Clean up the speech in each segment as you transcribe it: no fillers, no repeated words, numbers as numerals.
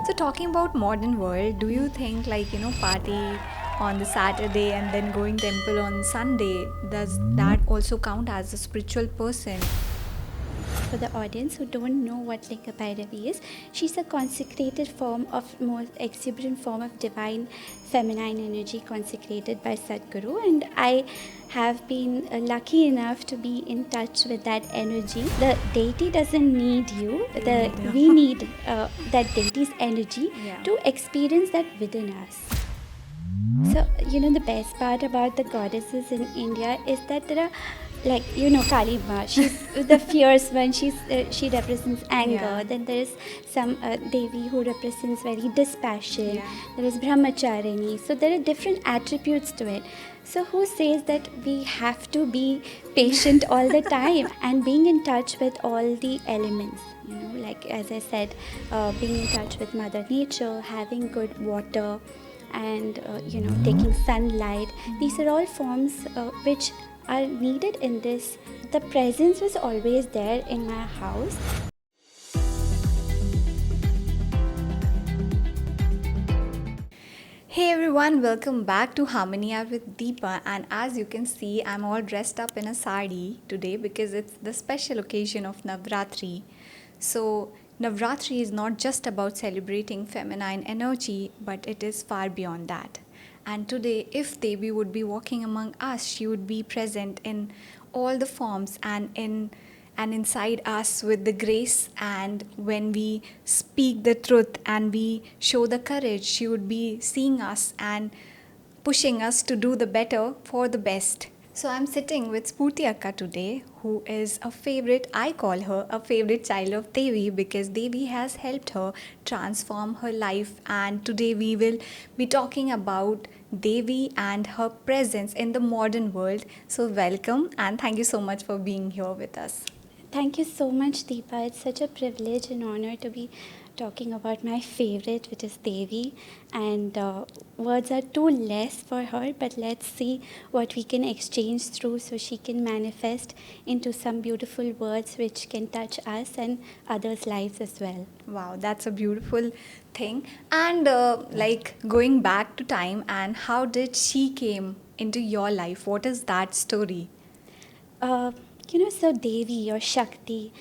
So talking about modern world, do you think party on the Saturday and then going temple on Sunday, does that also count as a spiritual person? For the audience who don't know what Linga Bhairavi is, she's a consecrated form of most exuberant form of divine feminine energy consecrated by Sadhguru, and I have been lucky enough to be in touch with that energy. The deity doesn't need you; we need that deity's energy Yeah. to experience that within us. So, the best part about the goddesses in India is that there are, like, Kalima, she's the fierce one, she represents anger. Yeah. Then there is some Devi who represents very dispassion. Yeah. There is Brahmacharini. So, there are different attributes to it. So, who says that we have to be patient all the time and being in touch with all the elements? Like as I said, being in touch with Mother Nature, having good water, and taking sunlight. These are all forms which are needed in this. The presence was always there in my house. Hey everyone, welcome back to Harmony Hour with Deepa. And as you can see, I'm all dressed up in a sari today because it's the special occasion of Navratri. So, Navratri is not just about celebrating feminine energy, but it is far beyond that. And today, if Devi would be walking among us, she would be present in all the forms and inside us with the grace, and when we speak the truth and we show the courage, she would be seeing us and pushing us to do the better for the best. So I'm sitting with Sputyaka today, who is a favorite, I call her a favorite child of Devi because Devi has helped her transform her life, and today we will be talking about Devi and her presence in the modern world. So welcome and thank you so much for being here with us. Thank you so much, Deepa. It's such a privilege and honor to be talking about my favorite, which is Devi. And words are too less for her, but let's see what we can exchange through so she can manifest into some beautiful words which can touch us and others' lives as well. Wow, that's a beautiful thing. And like going back to time, and how did she came into your life? What is that story? Uh, so Devi or Shakti,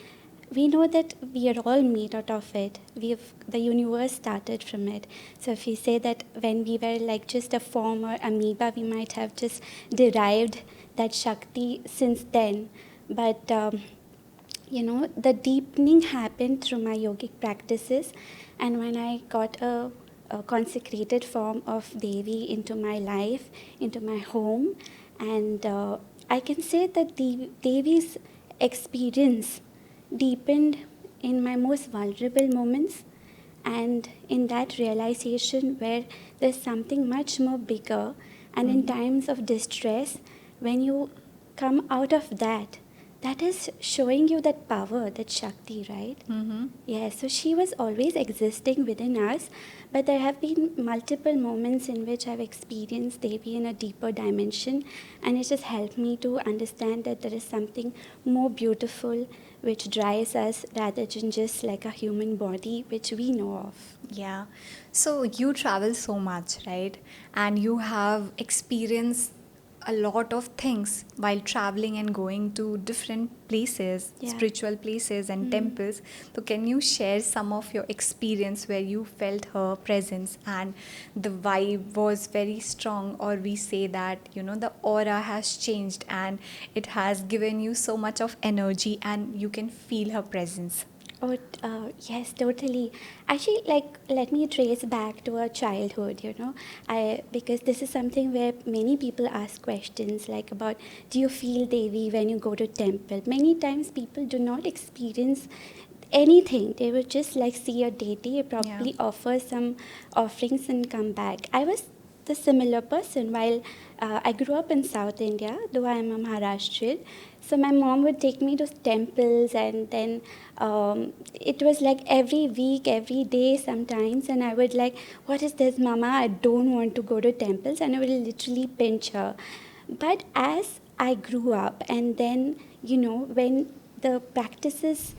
we know that we are all made out of it. The universe started from it. So if we say that when we were like just a form or amoeba, we might have just derived that Shakti since then. But the deepening happened through my yogic practices, and when I got a consecrated form of Devi into my life, into my home, and I can say that the Devi's experience deepened in my most vulnerable moments, and in that realization where there's something much more bigger, and in times of distress, when you come out of that, that is showing you that power, that Shakti, right? Mm-hmm. Yeah, so she was always existing within us, but there have been multiple moments in which I've experienced Devi in a deeper dimension, and it has helped me to understand that there is something more beautiful which drives us rather than just like a human body which we know of. Yeah. So you travel so much, right? And you have experienced a lot of things while traveling and going to different places, Yeah. spiritual places and temples. So can you share some of your experience where you felt her presence and the vibe was very strong, or we say that, the aura has changed and it has given you so much of energy and you can feel her presence? Oh, yes, totally. Actually, like, let me trace back to our childhood, because this is something where many people ask questions like about, do you feel Devi when you go to temple? Many times people do not experience anything. They would just like see a deity, probably offer some offerings and come back. I was the similar person while I grew up in South India, though I am a Maharashtrian. So my mom would take me to temples, and then it was like every week, every day sometimes, and I would like, what is this, mama? I don't want to go to temples, and I would literally pinch her. But as I grew up, and then, when the practices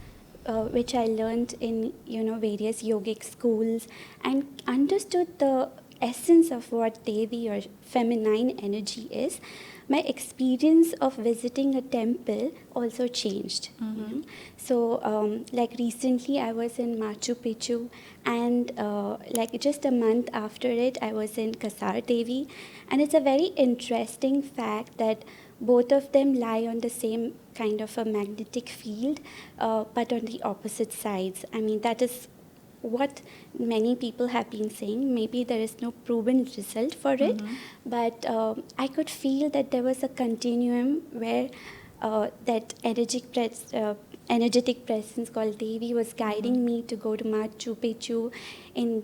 which I learned in various yogic schools, and understood the essence of what Devi or feminine energy is, my experience of visiting a temple also changed. So, like recently, I was in Machu Picchu, and like just a month after it, I was in Kasar Devi, and it's a very interesting fact that both of them lie on the same kind of a magnetic field, but on the opposite sides. I mean, that is what many people have been saying. Maybe there is no proven result for it, but I could feel that there was a continuum where that energetic presence called Devi was guiding me to go to Machu Picchu, and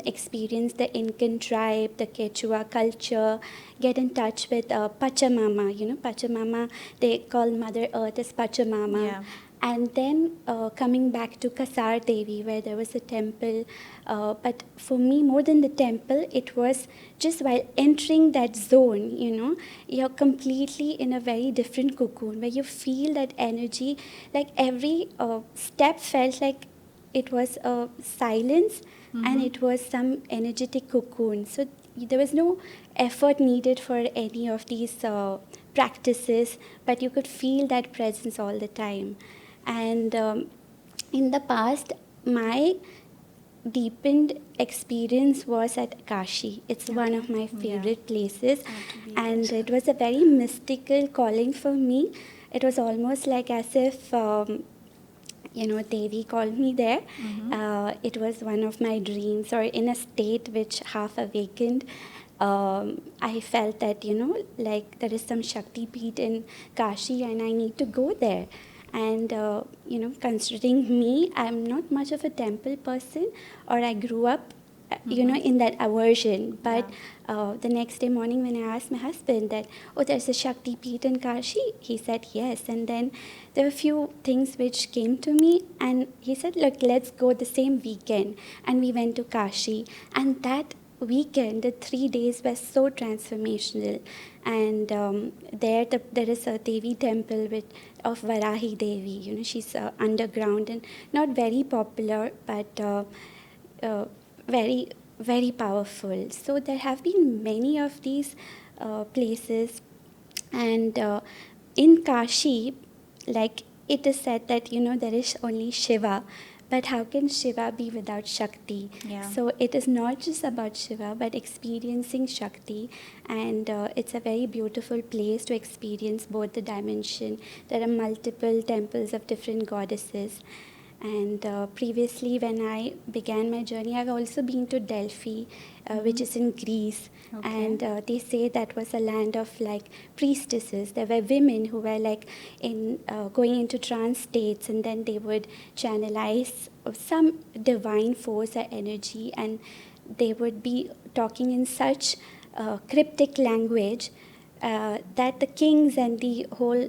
experience the Incan tribe, the Quechua culture, get in touch with Pachamama. Pachamama, they call Mother Earth as Pachamama. Yeah. And then coming back to Kasar Devi, where there was a temple. But for me, more than the temple, it was just while entering that zone, you're completely in a very different cocoon where you feel that energy. Like every step felt like it was a silence, and it was some energetic cocoon. So there was no effort needed for any of these practices, but you could feel that presence all the time. And in the past, my deepened experience was at Kashi. It's one of my favorite places, and it was a very mystical calling for me. It was almost like as if Devi called me there. It was one of my dreams, or in a state which half awakened. I felt that, like there is some Shakti Peeth in Kashi and I need to go there. And, considering me, I'm not much of a temple person, or I grew up in that aversion. But the next day morning, when I asked my husband that, oh, there's a Shakti Peeth in Kashi, he said yes. And then there were a few things which came to me, and he said, look, let's go the same weekend. And we went to Kashi, and that weekend, the 3 days were so transformational. And there is a Devi temple of Varahi Devi. She's underground and not very popular, but very, very powerful. So there have been many of these places. And in Kashi, like it is said that, there is only Shiva. But how can Shiva be without Shakti? Yeah. So it is not just about Shiva, but experiencing Shakti. And it's a very beautiful place to experience both the dimension. There are multiple temples of different goddesses. And previously, when I began my journey, I've also been to Delphi, which is in Greece. Okay. And they say that was a land of like priestesses. There were women who were like in going into trance states, and then they would channelize some divine force or energy, and they would be talking in such cryptic language that the kings and the whole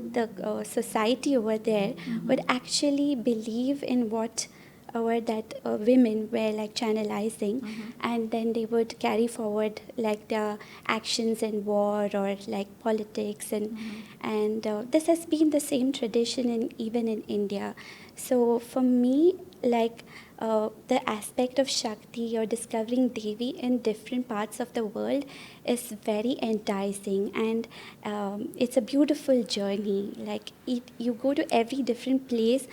society over there would actually believe in what that women were like channelizing, and then they would carry forward like the actions in war or like politics, and this has been the same tradition even in India. So for me, like the aspect of Shakti or discovering Devi in different parts of the world is very enticing, and it's a beautiful journey. Like you go to every different place,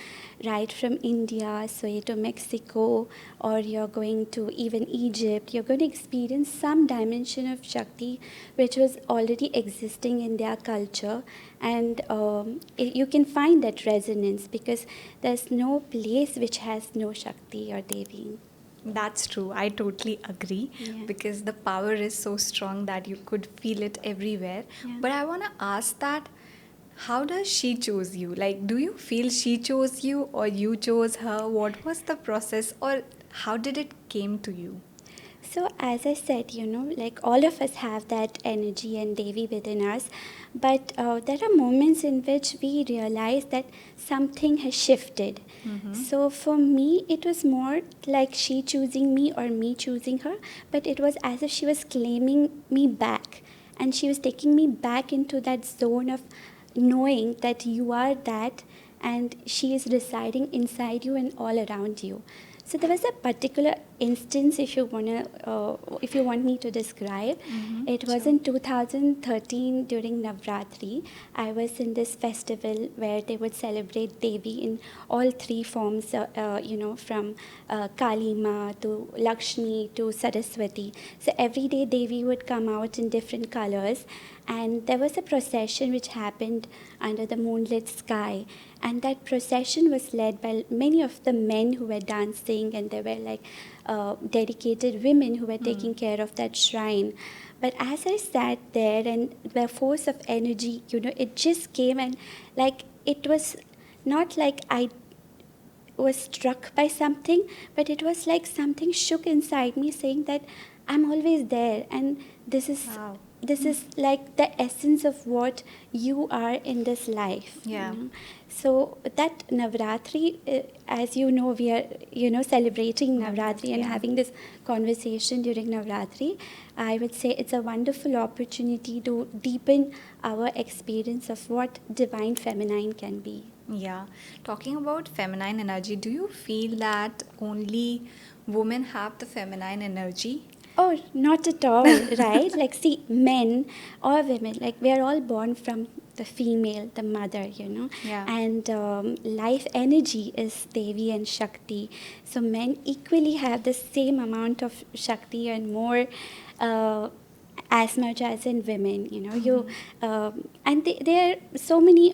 right from India, say to Mexico, or you're going to even Egypt. You're going to experience some dimension of Shakti which was already existing in their culture, and you can find that resonance because there's no place which has no Shakti or Devi. That's true. I totally agree, because the power is so strong that you could feel it everywhere. Yeah. But I want to ask that, how does she choose you? Like, do you feel she chose you or you chose her? What was the process, or how did it came to you? So, as I said, like all of us have that energy and Devi within us, but there are moments in which we realize that something has shifted. So, for me, it was more like she choosing me or me choosing her, but it was as if she was claiming me back, and she was taking me back into that zone of knowing that you are that, and she is residing inside you and all around you. So there was a particular instance, if you want me to describe. It was Sure. in 2013 during Navratri. I was in this festival where they would celebrate Devi in all three forms, from Kalima to Lakshmi to Saraswati. So every day Devi would come out in different colors, and there was a procession which happened under the moonlit sky, and that procession was led by many of the men who were dancing, and there were like dedicated women who were taking care of that shrine. But as I sat there, and the force of energy, it just came, and like it was not like I was struck by something, but it was like something shook inside me saying that I'm always there, and this is Wow. this is like the essence of what you are in this life. Yeah. So that Navratri, as you know, we are celebrating Navratri and Yeah. having this conversation during Navratri. I would say it's a wonderful opportunity to deepen our experience of what divine feminine can be. Yeah. Talking about feminine energy, do you feel that only women have the feminine energy? Oh, not at all, right? Like, see, men or women, like, we are all born from the female, the mother. Yeah. And life energy is Devi and Shakti. So, men equally have the same amount of Shakti and more. As much as in women, and there are so many,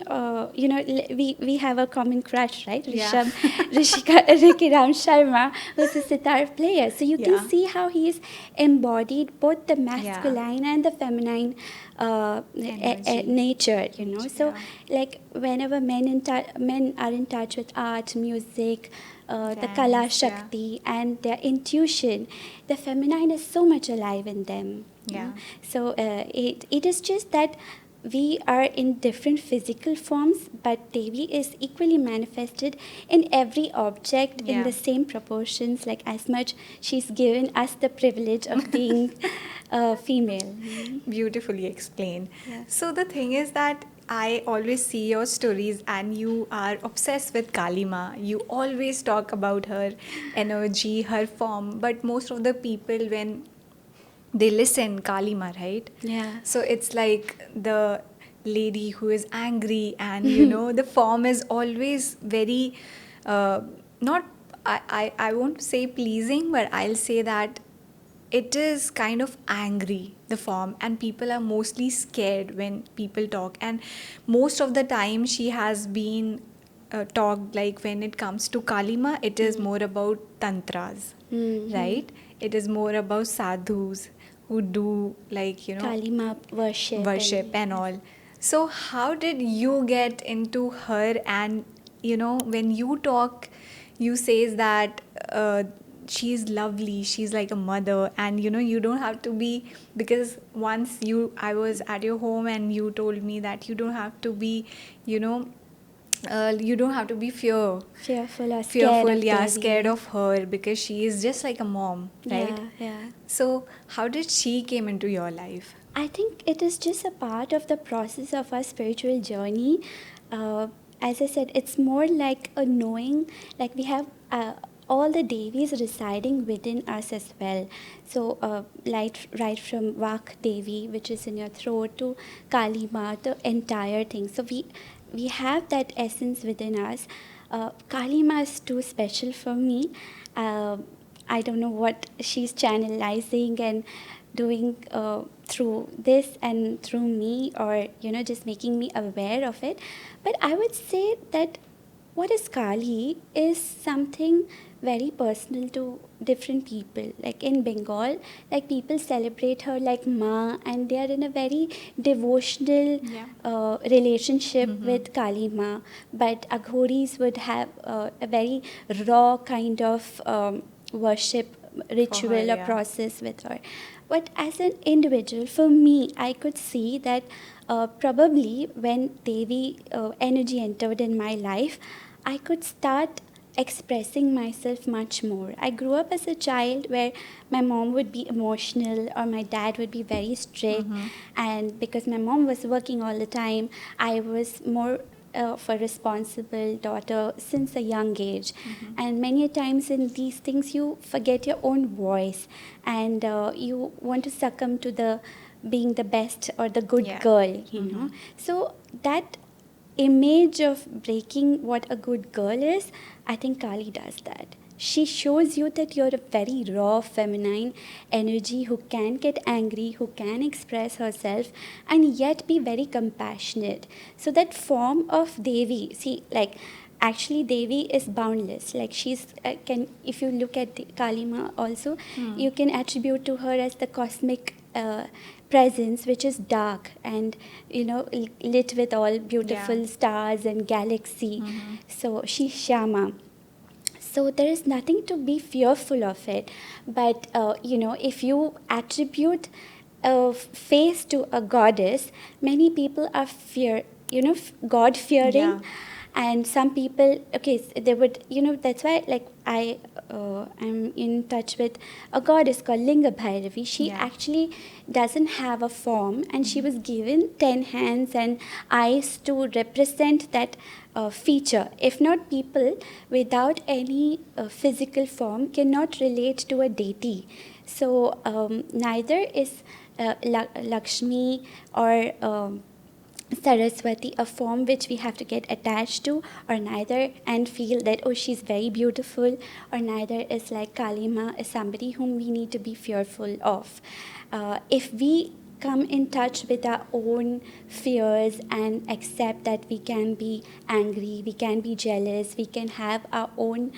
we have a common crush, right? Yeah. Ricky Ram Sharma, who's a sitar player. So you can Yeah. see how he's embodied both the Yeah. masculine and the feminine Energy. nature, So, Yeah. like, whenever men are in touch with art, music, the Kala Dance. Yeah. Shakti, and their intuition, the feminine is so much alive in them. Yeah. So it is just that we are in different physical forms, but Devi is equally manifested in every object in Yeah. the same proportions, like as much she's given us the privilege of being female. Beautifully explained. Yeah. So the thing is that I always see your stories and you are obsessed with Kalima. You always talk about her energy, her form, but most of the people when they listen Kalima, right? Yeah. So it's like the lady who is angry and the form is always very not I won't say pleasing, but I'll say that it is kind of angry, the form, and people are mostly scared when people talk. And most of the time she has been talked, like when it comes to Kalima, it is more about tantras, right? It is more about sadhus who do, like, Kalima worship. worship and all. So how did you get into her? And when you talk, you says that she's lovely, she's like a mother, and you don't have to be, because once I was at your home and you told me that you don't have to be, you know you don't have to be Fearful or scared fearful, of yeah, Devi. scared of her, because she is just like a mom, right? Yeah. So how did she came into your life? I think it is just a part of the process of our spiritual journey. Uh, as I said, it's more like a knowing, like we have all the Devis residing within us as well. So, right from Vak Devi, which is in your throat, to Kalima, the entire thing. So, we have that essence within us. Kalima is too special for me. Uh, I don't know what she's channelizing and doing through this and through me, or just making me aware of it. But I would say that what is Kali is something very personal to different people. Like in Bengal, like people celebrate her like Ma, and they are in a very devotional Yeah. relationship with Kali Ma. But Aghoris would have a very raw kind of worship ritual or Yeah. process with her. But as an individual, for me, I could see that probably when Devi energy entered in my life, I could start expressing myself much more. I grew up as a child where my mom would be emotional or my dad would be very strict, and because my mom was working all the time, I was more of a responsible daughter since a young age. And many a times in these things you forget your own voice, and you want to succumb to the being the best or the good Yeah. girl, you know. So that image of breaking what a good girl is, I think Kali does that. She shows you that you're a very raw feminine energy who can get angry, who can express herself, and yet be very compassionate. So that form of Devi, see, like actually Devi is boundless. Like she's can, if you look at the Kalima also, you can attribute to her as the cosmic presence, which is dark and lit with all beautiful Yeah. stars and galaxy. So she's Shama. So there is nothing to be fearful of it. But if you attribute a face to a goddess, many people are God fearing. Yeah. And some people, okay, they would, that's why, like, I'm in touch with a goddess called Linga Bhairavi. She Yeah. actually doesn't have a form, and she was given 10 hands and eyes to represent that feature. If not, people without any physical form cannot relate to a deity. So neither is Lakshmi or Saraswati a form which we have to get attached to, or neither and feel that, oh, she's very beautiful, or neither is like Kalima is somebody whom we need to be fearful of. If we come in touch with our own fears and accept that we can be angry, we can be jealous, we can have our own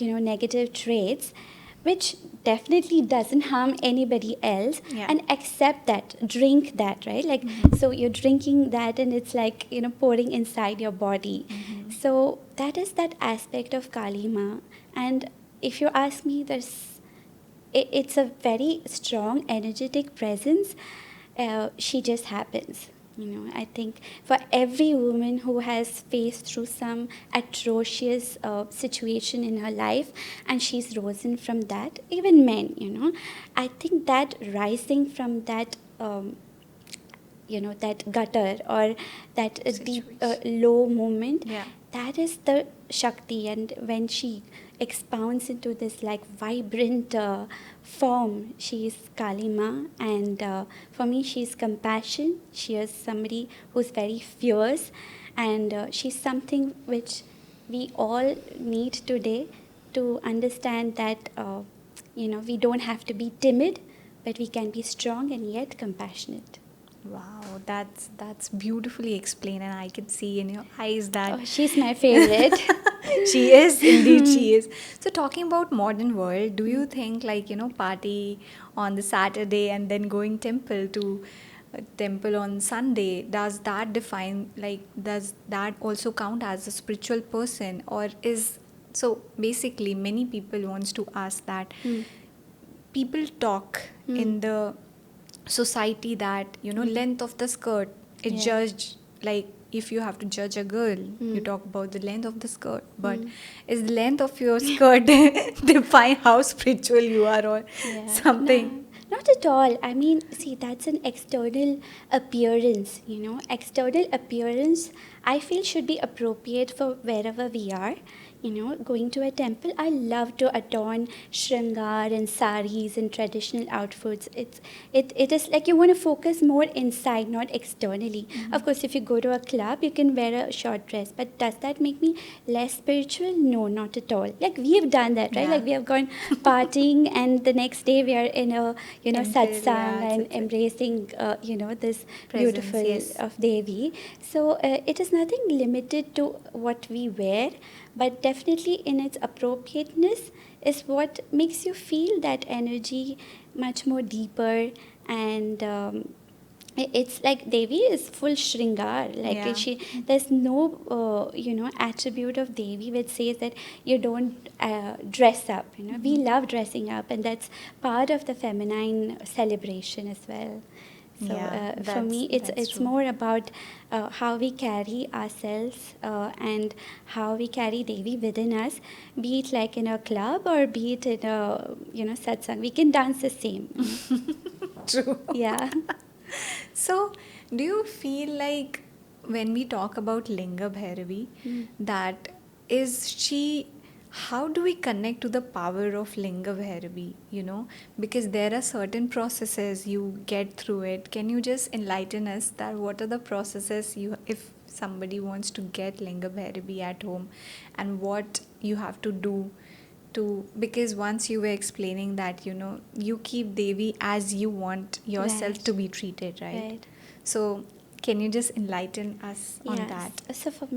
negative traits, which definitely doesn't harm anybody else, Yeah. and accept that, drink that, right? Like, so you're drinking that and it's like, pouring inside your body. So that is that aspect of Kalima. And if you ask me, it's a very strong energetic presence. She just happens. I think for every woman who has faced through some atrocious situation in her life and she's risen from that, even men, I think that rising from that that gutter or that deep Situation. low moment, Yeah. that is the Shakti. And when she expounds into this like vibrant form, she is Kalima. And for me, she's compassion. She is somebody who's very fierce, and she's something which we all need today to understand that we don't have to be timid, but we can be strong and yet compassionate. Wow, that's beautifully explained, and I can see in your eyes that Oh, she's my favorite. she is indeed she is. So talking about modern world, do you think like party on the Saturday and then going temple on Sunday, does that define, like, does that also count as a spiritual person, or is, so basically many people wants to ask that people talk in the society that length of the skirt is Yeah. judged, like if you have to judge a girl you talk about the length of the skirt, but is the length of your skirt define how spiritual you are or Yeah, something? no, not at all. I mean, see, that's an external appearance, External appearance, I feel, should be appropriate for wherever we are. Going to a temple, I love to adorn shringar and saris and traditional outfits. It is like you want to focus more inside, not externally. Of course, if you go to a club, you can wear a short dress, but does that make me less spiritual? No, not at all. Like we have done that, right? Yeah. Like we have gone partying, and the next day we are in a Temple, satsang yeah, and it's a embracing this presence, beautiful yes. of Devi. So it is nothing limited to what we wear, but definitely in its appropriateness is what makes you feel that energy much more deeper. And it's like Devi is full shringar. Like Yeah. there's no attribute of Devi which says that you don't dress up. We love dressing up, and that's part of the feminine celebration as well. So Yeah, for me, that's it's true. more about how we carry ourselves and how we carry Devi within us, be it like in a club or be it in a satsang. We can dance the same. True. Yeah. So, do you feel like when we talk about Linga Bhairavi, Mm. that is she, how do we connect to the power of Linga Bhairavi, because there are certain processes you get through it. Can you just enlighten us that what are the processes you, if somebody wants to get Linga Bhairavi at home, and what you have to do to, because once you were explaining that you keep Devi as you want yourself Right. to be treated, right? Right. So can you just enlighten us on Yes. that? So for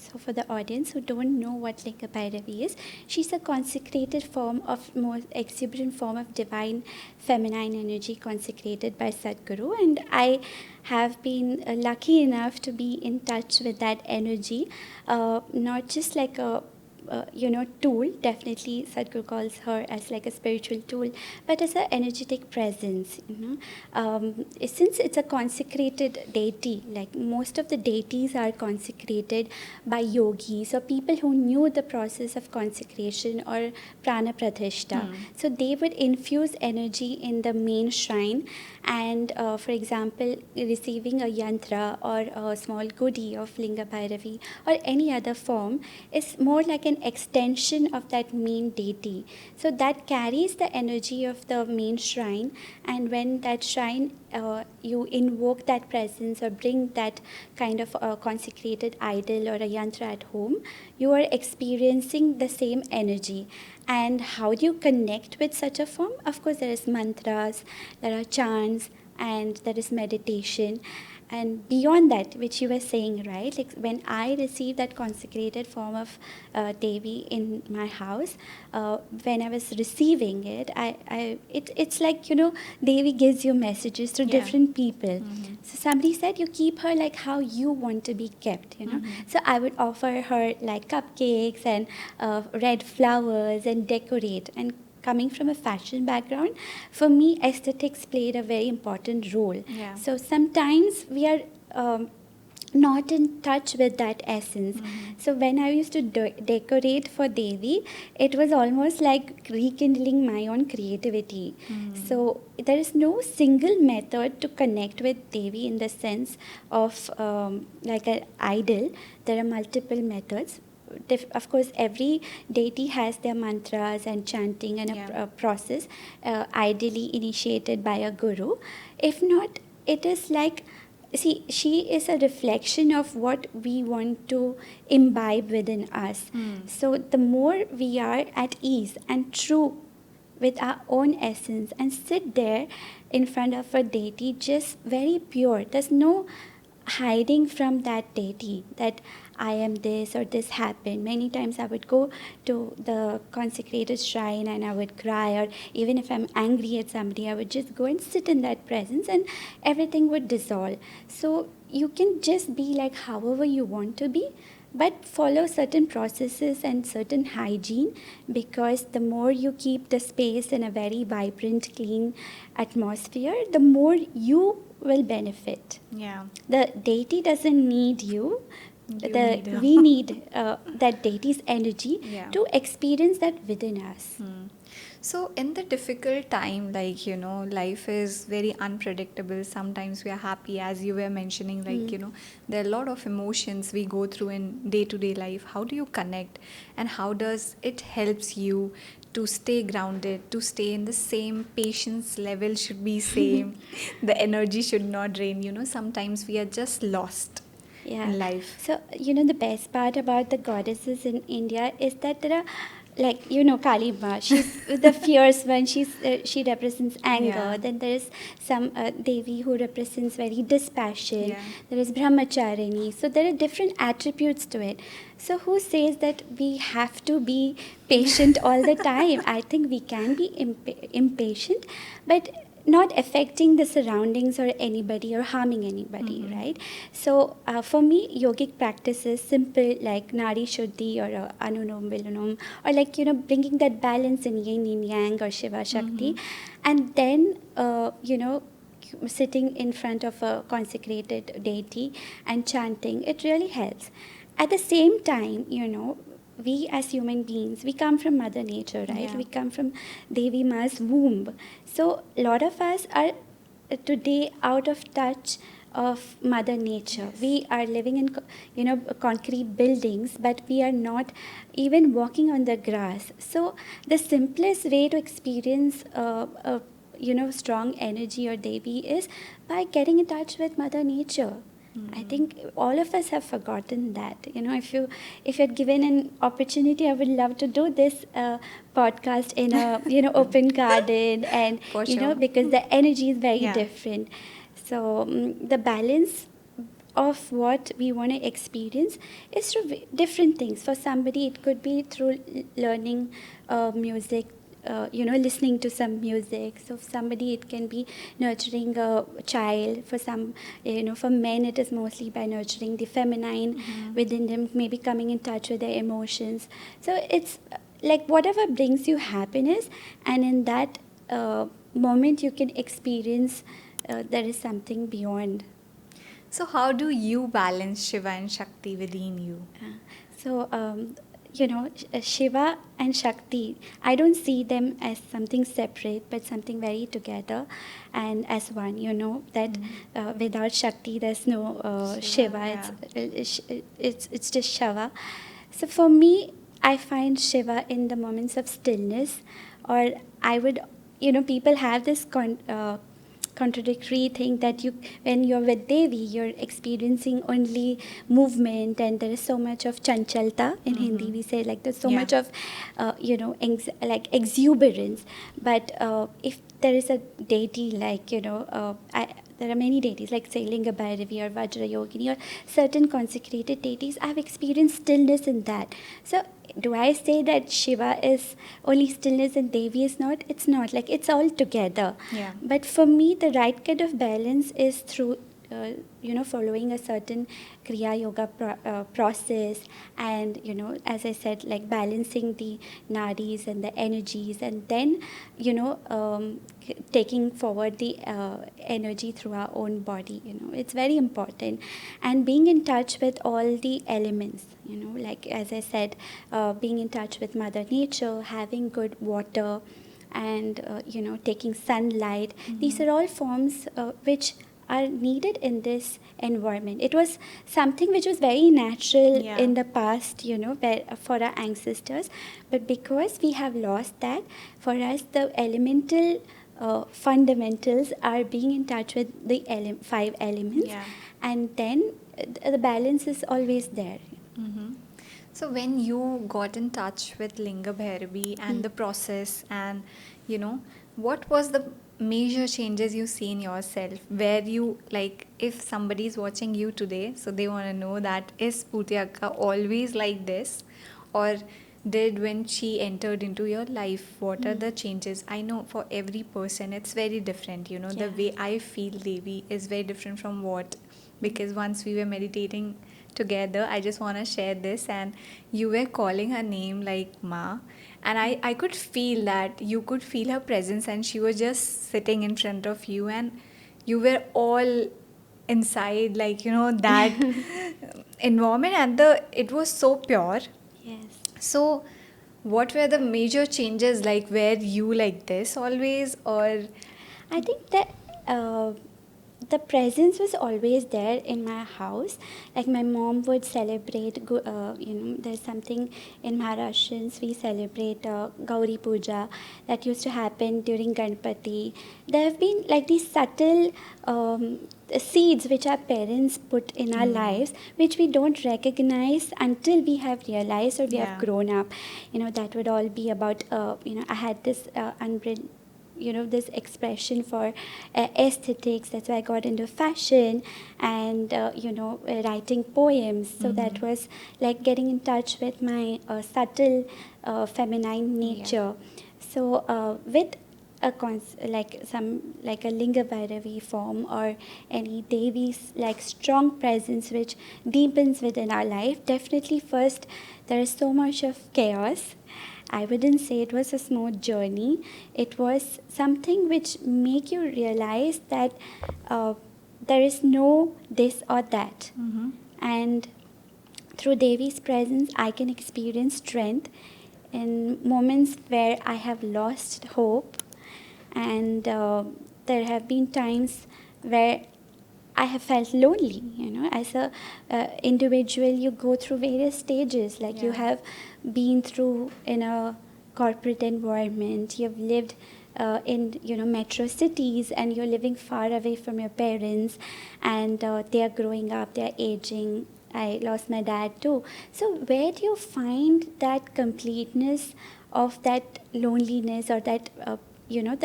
so for the audience who don't know what Linga Bhairavi is, she's a consecrated form of most exuberant form of divine feminine energy consecrated by Sadhguru, and I have been lucky enough to be in touch with that energy, not just like a tool. Definitely, Sadhguru calls her as like a spiritual tool, but as an energetic presence. Since it's a consecrated deity, like most of the deities are consecrated by yogis or people who knew the process of consecration or prana pratishtha. So they would infuse energy in the main shrine, and for example, receiving a yantra or a small goodie of Linga Bhairavi or any other form is more like an extension of that main deity. So that carries the energy of the main shrine, and when that shrine you invoke that presence or bring that kind of consecrated idol or a yantra at home, you are experiencing the same energy. And how do you connect with such a form? Of course, there is mantras, there are chants, and there is meditation. And beyond that, which you were saying, right? Like when I received that consecrated form of Devi in my house, when I was receiving it, it's like, Devi gives you messages through Yeah. different people. Mm-hmm. So somebody said you keep her like how you want to be kept. So I would offer her like cupcakes and red flowers and decorate. And coming from a fashion background, for me, aesthetics played a very important role. Yeah. So sometimes we are not in touch with that essence. So when I used to decorate for Devi, it was almost like rekindling my own creativity. So there is no single method to connect with Devi in the sense of like an idol. There are multiple methods. Of course, every deity has their mantras and chanting and Yeah. a process, ideally initiated by a guru. If not, it is like, see, she is a reflection of what we want to imbibe within us. So the more we are at ease and true with our own essence and sit there in front of a deity just very pure, there's no hiding from that deity that I am this or this happened. Many times I would go to the consecrated shrine and I would cry, or even if I'm angry at somebody, I would just go and sit in that presence and everything would dissolve. So you can just be like however you want to be, but follow certain processes and certain hygiene, because the more you keep the space in a very vibrant, clean atmosphere, the more you will benefit. Yeah. The deity doesn't need you. You need her. We need that deity's energy Yeah. to experience that within us. So in the difficult time, like life is very unpredictable. Sometimes we are happy, as you were mentioning, like there are a lot of emotions we go through in day-to-day life. How do you connect, and how does it helps you to stay grounded, to stay in the same patience level should be same, the energy should not drain. Sometimes we are just lost Yeah. in life. So, the best part about the goddesses in India is that there are, like, Kalima, she's the fierce one, she represents anger. Yeah. Then there is some Devi who represents very dispassion. Yeah. There is Brahmacharini. So there are different attributes to it. So who says that we have to be patient all the time? I think we can be impatient, but not affecting the surroundings or anybody or harming anybody, right? So for me, yogic practice is simple, like Nari Shuddhi or Anulom Vilomom, or like, bringing that balance in yin and yang or Shiva-Shakti. And then, sitting in front of a consecrated deity and chanting, it really helps. At the same time, we as human beings, we come from Mother Nature, right? Yeah. We come from Devi Ma's womb. So a lot of us are today out of touch of Mother Nature. Yes. We are living in, concrete buildings, but we are not even walking on the grass. So the simplest way to experience strong energy or Devi is by getting in touch with Mother Nature. I think all of us have forgotten that. If you're given an opportunity, I would love to do this podcast in a open garden, and For sure. because the energy is very Yeah. different. So the balance of what we want to experience is through different things. For somebody, it could be through learning music, listening to some music. So for somebody, it can be nurturing a child. For some, for men, it is mostly by nurturing the feminine within them, maybe coming in touch with their emotions. So it's like whatever brings you happiness, and in that moment, you can experience there is something beyond. So, how do you balance Shiva and Shakti within you? So, Shiva and Shakti, I don't see them as something separate, but something very together and as one. That without Shakti, there's no Shiva. Yeah. It's just Shiva. So for me, I find Shiva in the moments of stillness, or I would, people have this contradictory thing that when you're with Devi, you're experiencing only movement, and there is so much of chanchalta. In Hindi, we say like there's so Yeah. much of, like exuberance. But if there is a deity like, there are many deities like say Linga Bhairavi or Vajra Yogini or certain consecrated deities. I've experienced stillness in that. So do I say that Shiva is only stillness and Devi is not? It's not. Like it's all together. Yeah. But for me, the right kind of balance is through, following a certain Kriya Yoga process, and, as I said, like balancing the nadis and the energies, and then, taking forward the energy through our own body. It's very important. And being in touch with all the elements, like as I said, being in touch with Mother Nature, having good water, and taking sunlight. These are all forms which are needed in this environment. It was something which was very natural Yeah. in the past, for our ancestors, but because we have lost that, for us the elemental fundamentals are being in touch with the five elements, Yeah. and then the balance is always there. So when you got in touch with Linga Bhairavi and the process, and what was the major changes you see in yourself, where you, like, if somebody is watching you today, so they want to know that is Sputyaka always like this, or did when she entered into your life, what are the changes? I know for every person it's very different, the Yeah. way I feel Devi is very different from what, because once we were meditating together, I just want to share this, and you were calling her name like Ma, and I could feel that you could feel her presence, and she was just sitting in front of you, and you were all inside, like, that environment, and it was so pure. Yes. So what were the major changes, like, were you like this always, or I think that the presence was always there in my house. Like my mom would celebrate, there's something in Maharashtrians, we celebrate Gauri Puja that used to happen during Ganpati. There have been like these subtle seeds which our parents put in our lives, which we don't recognize until we have realized or we have Yeah. grown up. That would all be about, I had this unbridled, this expression for aesthetics. That's why I got into fashion and writing poems. So that was like getting in touch with my subtle feminine nature. So with a like a Linga Bhairavi form or any Devi's like strong presence which deepens within our life, definitely first there is so much of chaos. I wouldn't say it was a smooth journey. It was something which make you realize that there is no this or that. And through Devi's presence, I can experience strength in moments where I have lost hope. And there have been times where I have felt lonely. As a individual, you go through various stages. Like you Yeah. have been through in a corporate environment. You've lived in metro cities, and you're living far away from your parents, and they are growing up, they are aging. I lost my dad too. So where do you find that completeness of that loneliness, or that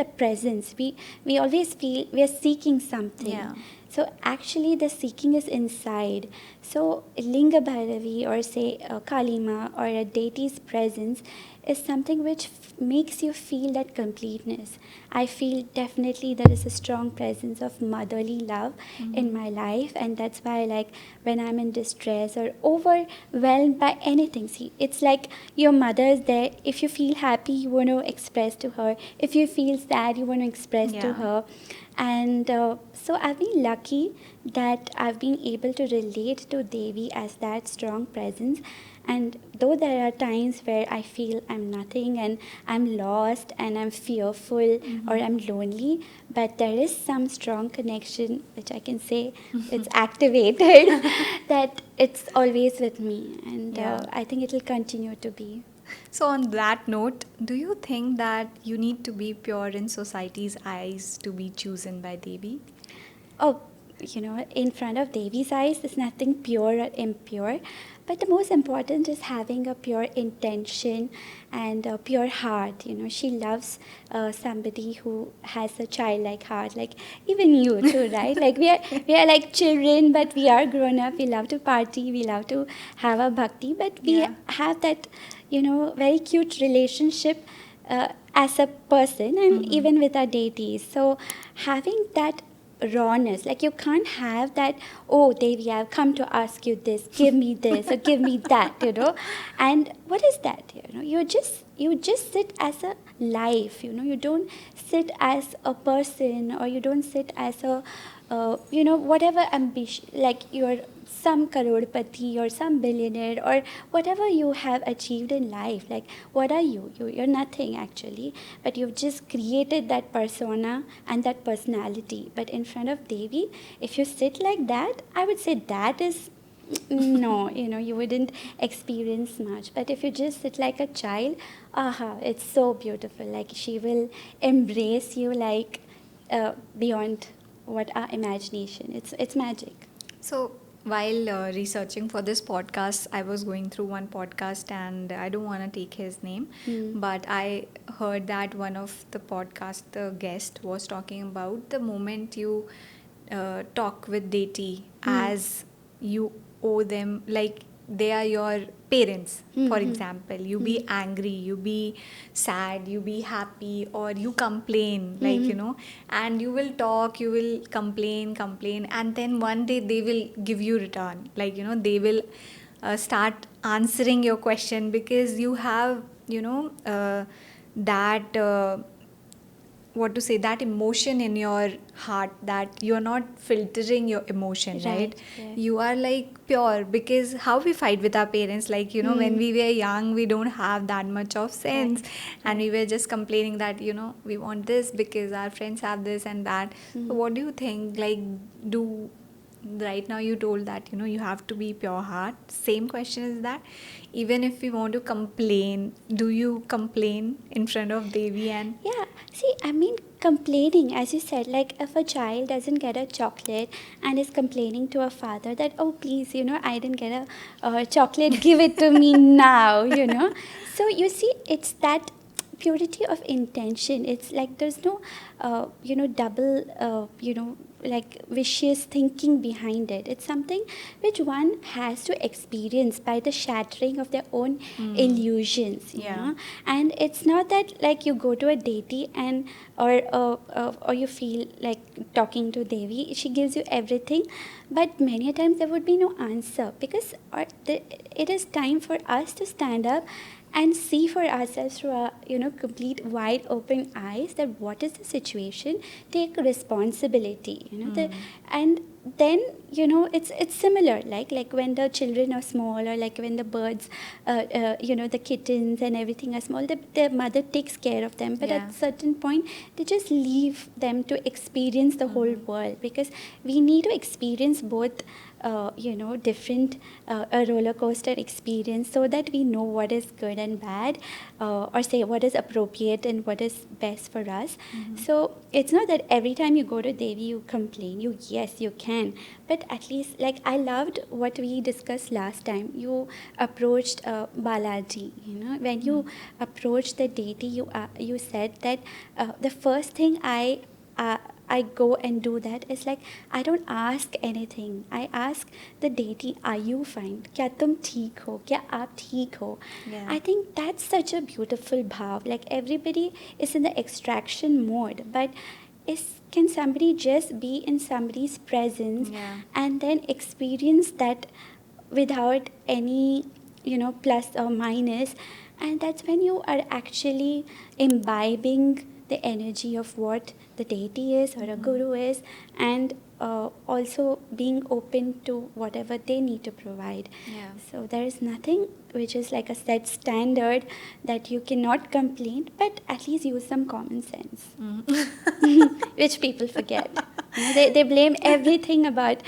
the presence? We always feel we are seeking something. Yeah. So actually the seeking is inside. So Linga Bhairavi, or say Kalima, or a deity's presence, is something which makes you feel that completeness. I feel definitely there is a strong presence of motherly love in my life, and that's why, like, when I'm in distress or overwhelmed by anything, see, it's like your mother is there. If you feel happy, you want to express to her. If you feel sad, you want to express to Yeah. her. And so I've been lucky that I've been able to relate to Devi as that strong presence. And though there are times where I feel I'm nothing, and I'm lost, and I'm fearful, or I'm lonely, but there is some strong connection which I can say it's activated, that it's always with me, and Yeah. I think it'll continue to be. So, on that note, do you think that you need to be pure in society's eyes to be chosen by Devi? Oh, in front of Devi's eyes, there's nothing pure or impure. But the most important is having a pure intention and a pure heart. She loves somebody who has a childlike heart, like even you too, right? Like we are like children, but we are grown up. We love to party. We love to have a bhakti, but we Yeah. have that, very cute relationship as a person, and even with our deities. So having that rawness, like you can't have that, oh Devi, I've come to ask you this or give me that, and what is that? You just sit as a life, you don't sit as a person, or you don't sit as a whatever ambition, like you're some karodpati or some billionaire, or whatever you have achieved in life. Like, what are you're nothing actually, but you've just created that persona and that personality. But in front of Devi, if you sit like that, I would say that is no, you wouldn't experience much. But if you just sit like a child, aha, it's so beautiful. Like, she will embrace you, like, beyond what our imagination. It's magic. So, while researching for this podcast, I was going through one podcast, and I don't want to take his name, Hmm. but I heard that one of the podcast, the guest was talking about the moment you talk with deity Hmm. as you owe them, like they are your parents. Hmm. For Hmm. example, you Hmm. be angry, you be sad, you be happy, or you complain, like, Hmm. and you will talk, you will complain, and then one day they will give you return, like, they will start answering your question, because you have, that what to say, that emotion in your heart, that you're not filtering your emotion, right? Right. Right. You are like pure, because how we fight with our parents, like, when Hmm. we were young, we don't have that much of sense, Right. and Right. we were just complaining that, we want this because our friends have this and that. So Hmm. what do you think, like, do right now you told that, you have to be pure heart. Same question is that, even if we want to complain, do you complain in front of Devi? And Yeah, see, I mean, complaining, as you said, like if a child doesn't get a chocolate and is complaining to a father that, oh, please, I didn't get a chocolate, give it to me now. So you see, it's that purity of intention. It's like there's no, double, like vicious thinking behind it. It's something which one has to experience by the shattering of their own illusions, yeah. and it's not that like you go to a deity and or you feel like talking to Devi, she gives you everything, but many a times there would be no answer, because it is time for us to stand up and see for ourselves through our, complete wide open eyes that what is the situation, take responsibility, and then, it's similar, like when the children are small, or like when the birds, the kittens and everything are small, their mother takes care of them, but Yeah. at certain point they just leave them to experience the whole world, because we need to experience both, different, a roller coaster experience, so that we know what is good and bad, or say what is appropriate and what is best for us. So it's not that every time you go to Devi you complain. Yes, you can, but at least, like, I loved what we discussed last time. You approached Balaji. When you approached the deity, you said that the first thing uh, I go and do that is, like, I don't ask anything. I ask the deity, are you fine? क्या तुम ठीक हो? क्या आप ठीक हो? Yeah. I think that's such a beautiful bhav. Like, everybody is in the extraction mode, but can somebody just be in somebody's presence, Yeah. and then experience that without any, plus or minus? And that's when you are actually imbibing the energy of what the deity is or a guru is, and also being open to whatever they need to provide. Yeah. So there is nothing which is like a set standard that you cannot complain, but at least use some common sense, which people forget. They blame everything about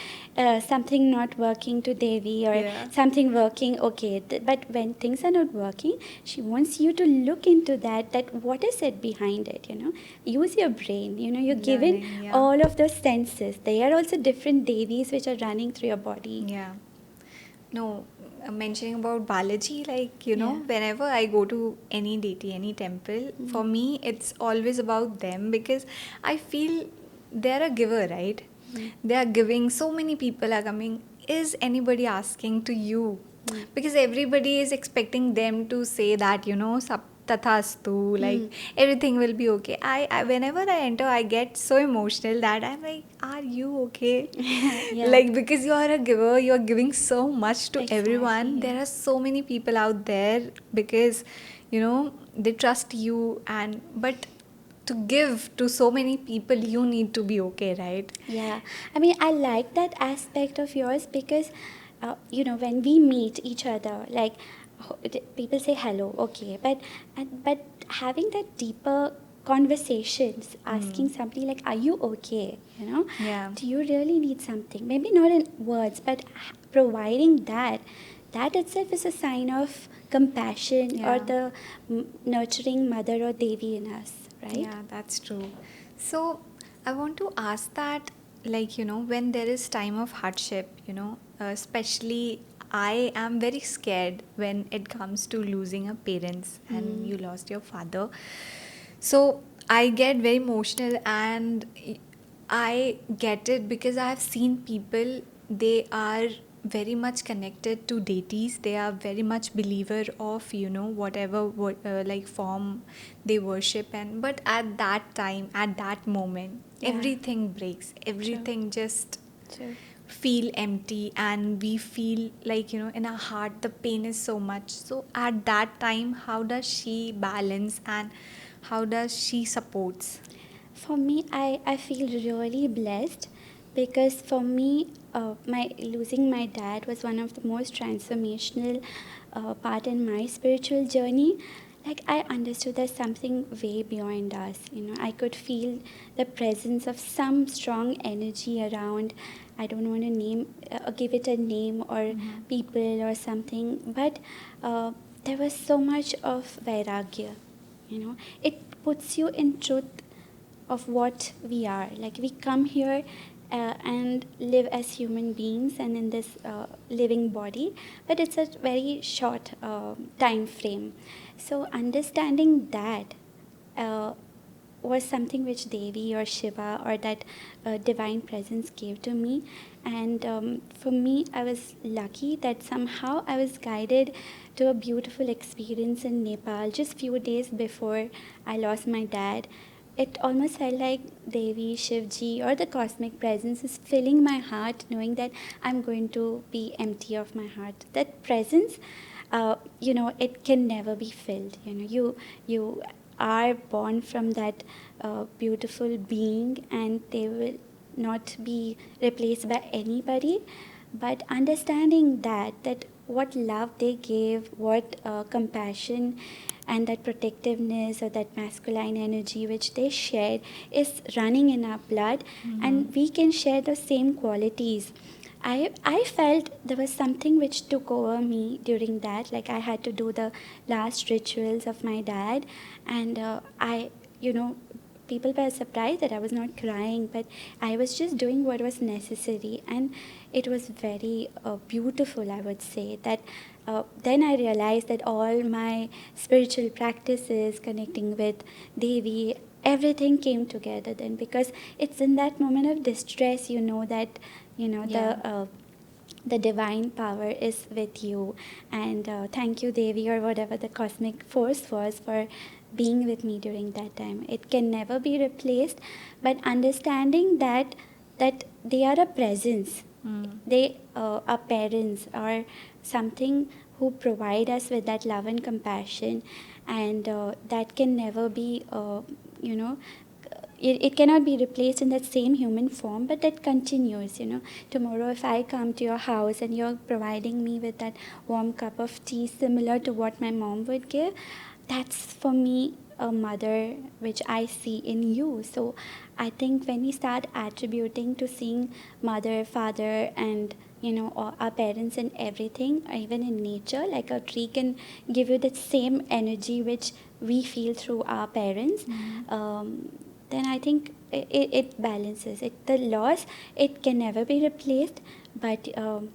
something not working to Devi, or Yeah. something working okay. But when things are not working, she wants you to look into that what is it behind it, Use your brain, you're given Learning, yeah. all of those senses. There are also different Devis which are running through your body. Yeah. No, mentioning about Balaji, like, Yeah. whenever I go to any deity, any temple, for me, it's always about them, because I feel they're a giver, right? They are giving, so many people are coming. Is anybody asking to you? Because everybody is expecting them to say that, sab tathastu, like everything will be okay. I whenever I enter, I get so emotional that I'm like, are you okay? Yeah. Like, because you are a giver, you are giving so much to everyone. Exactly. There are so many people out there, because they trust you, and but to give to so many people, you need to be okay, right? Yeah, I mean, I like that aspect of yours, because, when we meet each other, like, people say hello, okay, but having that deeper conversations, asking somebody like, are you okay? Yeah. Do you really need something? Maybe not in words, but providing that itself is a sign of compassion, or Yeah. the nurturing mother or Devi in us, right? Yeah, that's true. So I want to ask that, like, when there is time of hardship, especially I am very scared when it comes to losing a parents, and you lost your father. So I get very emotional, and I get it, because I have seen people, they are very much connected to deities. They are very much believer of, whatever like form they worship, and but at that time, at that moment, Yeah. everything breaks. Everything just True. feel empty, and we feel like, in our heart the pain is so much. So at that time, how does she balance, and how does she supports? For me, I feel really blessed, because for me, my losing my dad was one of the most transformational part in my spiritual journey. Like, I understood there's something way beyond us. I could feel the presence of some strong energy around. I don't want to give it a name, or people or something, but there was so much of vairagya. It puts you in truth of what we are. Like, we come here and live as human beings and in this living body, but it's a very short time frame. So understanding that uh, was something which Devi or Shiva or that divine presence gave to me. And for me, I was lucky that somehow I was guided to a beautiful experience in Nepal just few days before I lost my dad. It almost felt like Devi, Shivji, or the cosmic presence is filling my heart, knowing that I'm going to be empty of my heart. That presence, it can never be filled. You are born from that beautiful being, and they will not be replaced by anybody. But understanding that what love they gave, what compassion and that protectiveness or that masculine energy which they shared is running in our blood, and we can share the same qualities. I felt there was something which took over me during that. Like, I had to do the last rituals of my dad, and people were surprised that I was not crying, but I was just doing what was necessary, and it was very beautiful, I would say. That then I realized that all my spiritual practices, connecting with Devi, everything came together then, because it's in that moment of distress, that Yeah. the divine power is with you. And thank you, Devi, or whatever the cosmic force was, for being with me during that time. It can never be replaced, but understanding that they are a presence. They are parents or something who provide us with that love and compassion, and that can never be you know it cannot be replaced in that same human form, but that continues. Tomorrow, if I come to your house and you're providing me with that warm cup of tea similar to what my mom would give, that's for me a mother which I see in you. So I think when we start attributing to seeing mother, father, and or our parents in everything, even in nature, like a tree can give you that same energy which we feel through our parents. Then I think it balances it. The loss, it can never be replaced, but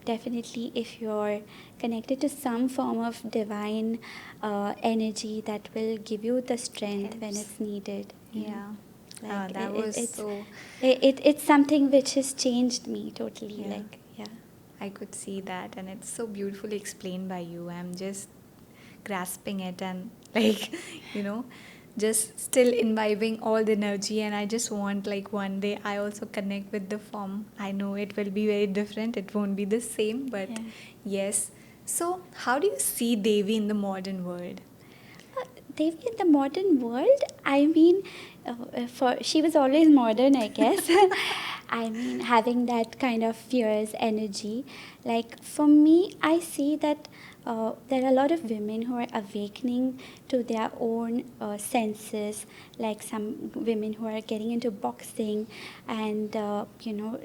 definitely if you're connected to some form of divine energy, that will give you the strength when Helps. it's needed. Yeah. Like That was so. it's something which has changed me totally. Yeah. Like, yeah. I could see that, and it's so beautifully explained by you. I'm just grasping it and, like, you know, just still imbibing all the energy. And I just want, like, one day I also connect with the form. I know it will be very different, it won't be the same, but Yeah. yes. So, how do you see Devi in the modern world? Devi in the modern world, I mean, for she was always modern, I guess. I mean, having that kind of fierce energy. Like, for me, I see that there are a lot of women who are awakening to their own senses. Like some women who are getting into boxing, and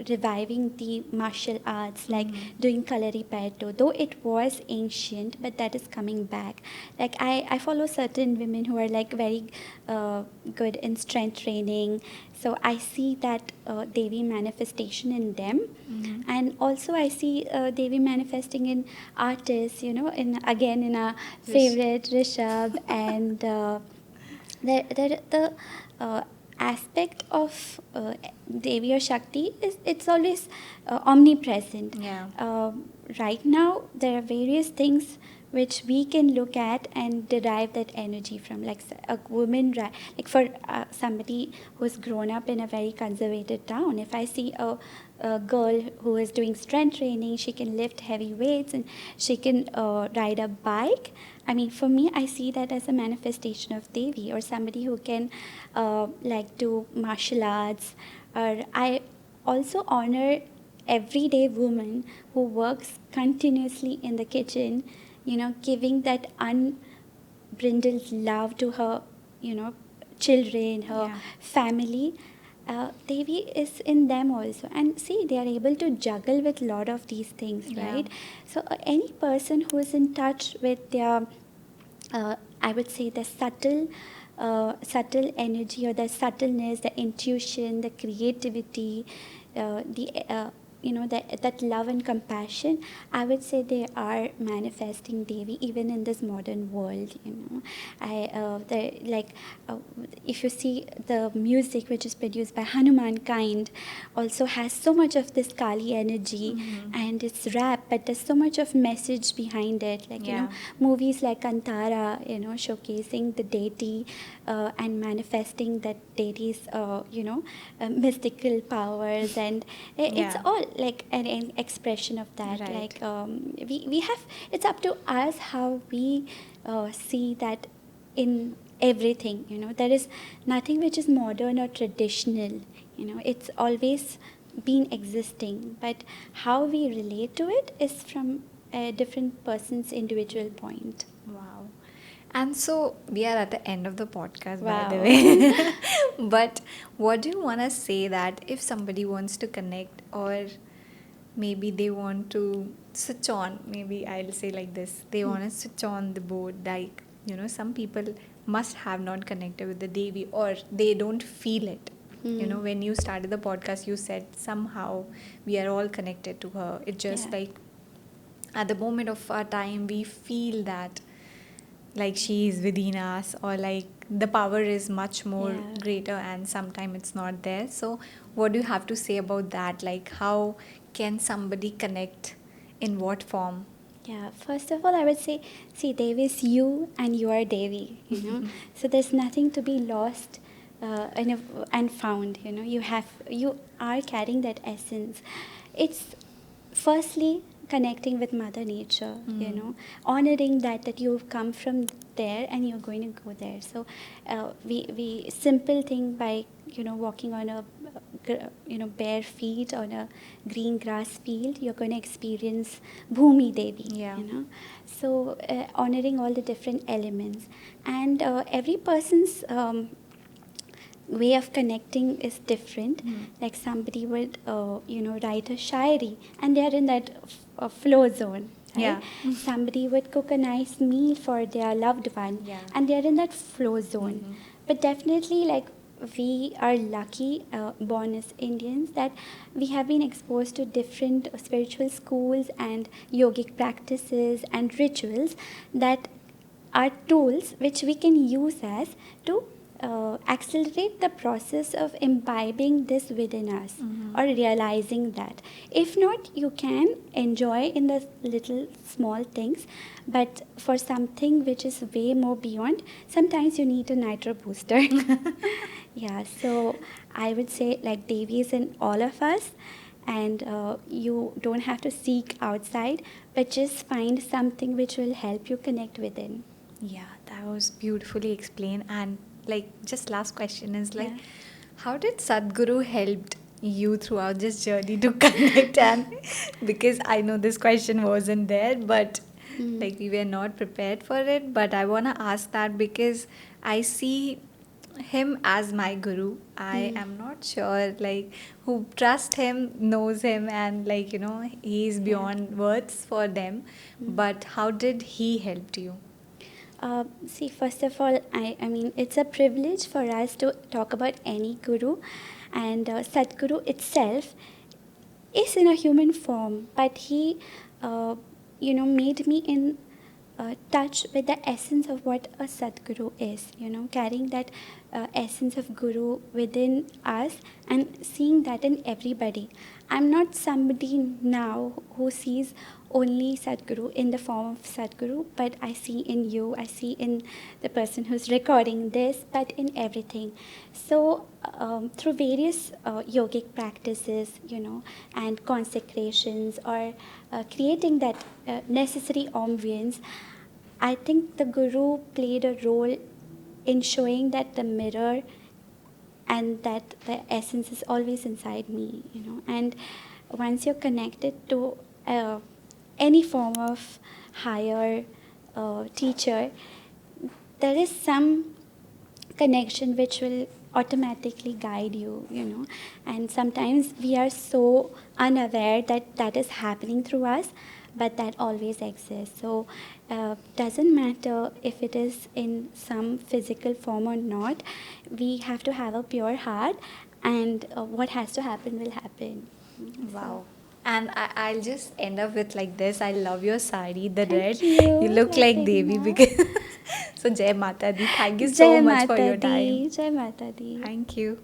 reviving the martial arts, like doing Kalaripaito. Though it was ancient, but that is coming back. Like, I follow certain women who are like very good in strength training, so I see that Devi manifestation in them. And also I see Devi manifesting in artists, in again in our Rish- favorite Rishabh, and the aspect of Devi or Shakti is, it's always omnipresent. Yeah. Right now, there are various things which we can look at and derive that energy from. Like a woman, like for somebody who's grown up in a very conservative town, if I see a girl who is doing strength training, she can lift heavy weights and she can ride a bike. I mean, for me, I see that as a manifestation of Devi, or somebody who can like do martial arts. Or I also honor everyday woman who works continuously in the kitchen, giving that unbridled love to her, children, her Yeah. family. Devi is in them also, and see, they are able to juggle with a lot of these things, Yeah. right? So any person who is in touch with their I would say the subtle energy, or the subtleness, the intuition, the creativity, the that love and compassion. I would say they are manifesting Devi even in this modern world. If you see the music which is produced by Hanuman kind, also has so much of this Kali energy, and it's rap, but there's so much of message behind it. Like, Yeah. movies like Kantara, showcasing the deity and manifesting that deity's, mystical powers, and it's Yeah. all like an expression of that. Right. Like we have, it's up to us how we see that in everything. There is nothing which is modern or traditional. It's always been existing, but how we relate to it is from a different person's individual point. Wow. And so we are at the end of the podcast, by the Wow. way. But what do you want to say that if somebody wants to connect, or maybe they want to switch on, maybe I'll say like this, they want to switch on the board, like, some people must have not connected with the Devi, or they don't feel it. When you started the podcast, you said somehow we are all connected to her. It just Yeah. like at the moment of our time, we feel that like she is within us, or like the power is much more Yeah. greater, and sometimes it's not there. So what do you have to say about that? Like, how can somebody connect, in what form? Yeah, first of all, I would say, see, Devi is you and you are Devi. So there's nothing to be lost and found. You are carrying that essence. It's firstly connecting with Mother Nature, honoring that you've come from there and you're going to go there. So we simple thing by walking on a bare feet on a green grass field, you're going to experience Bhumi Devi. Yeah. So honoring all the different elements, and every person's way of connecting is different. Like somebody would write a shairi and they are in that flow zone, right? Yeah. Somebody would cook a nice meal for their loved one, Yeah. and they are in that flow zone. But definitely, like, we are lucky, born as Indians, that we have been exposed to different spiritual schools and yogic practices and rituals that are tools which we can use as to accelerate the process of imbibing this within us, or realizing that. If not, you can enjoy in the little small things, but for something which is way more beyond, sometimes you need a nitro booster. Yeah, so I would say, like, Devi is in all of us, and you don't have to seek outside, but just find something which will help you connect within. Yeah, that was beautifully explained. And like, just last question is like, Yeah. how did Sadhguru helped you throughout this journey to connect? And because I know this question wasn't there, but like we were not prepared for it. But I wanna ask that because I see him as my guru. I am not sure like who trust him knows him, and like he is beyond words for them. But how did he help you? See, first of all, I mean, it's a privilege for us to talk about any guru, and Sadhguru itself is in a human form, but he, made me in touch with the essence of what a Sadguru is, carrying that essence of Guru within us and seeing that in everybody. I'm not somebody now who sees only Sadguru in the form of Sadguru, but I see in you, I see in the person who's recording this, but in everything. So, through various yogic practices, and consecrations, or creating that necessary ambience, I think the Guru played a role in showing that the mirror and that the essence is always inside me, And once you're connected to any form of higher teacher, there is some connection which will automatically guide you. And sometimes we are so unaware that that is happening through us, but that always exists. So doesn't matter if it is in some physical form or not, we have to have a pure heart, and what has to happen will happen. Wow. And I'll just end up with like this. I love your sari, the red. Thank you. You look like Devi Latina. because. So, Jai Mata Di. Thank you so Jai much for Mata your time. Di. Jai Mata Di. Thank you.